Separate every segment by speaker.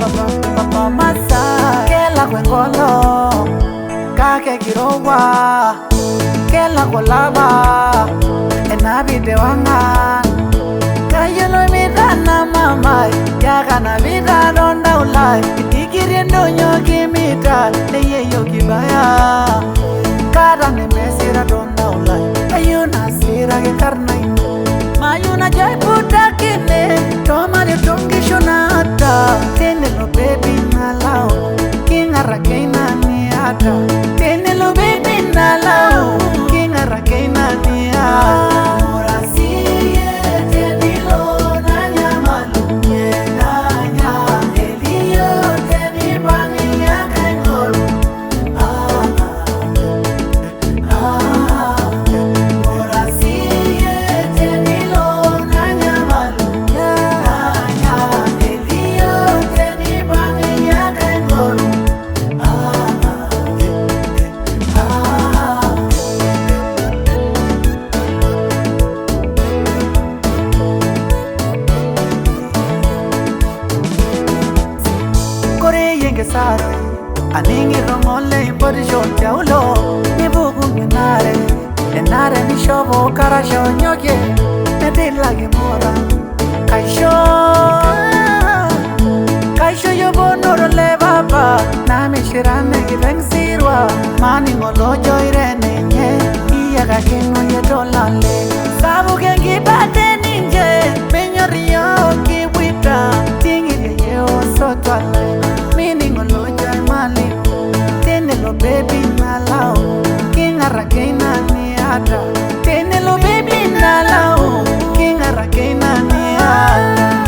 Speaker 1: Papa masa kela kwengolo kake kirowa kela kolaba enabide wangan kayelo midana mama yaga na vida ronda ulai itikiriendo nyoki mita leye yokibaya kada ne mesira ronda ulai ayuna sira ke karnai mayuna jai puta kine tomare tongishonata tenelo baby nalao kingara keina niata tenelo baby nalao kingara keina niata Sare aningi rongole impori shonja ulo nibugu minare enare ni shobo kara shonyoke nedila gemora kaisho yobo noro le baba na mishirane girengsirwa mani ngolojo irene nye iya kakino yedolale sabu gengi bate ninje menyorio kiwita tingiri yeo sotwale baby nalao kingara keina niata tenelo baby nalao kingara keina niata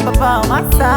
Speaker 1: Papa masa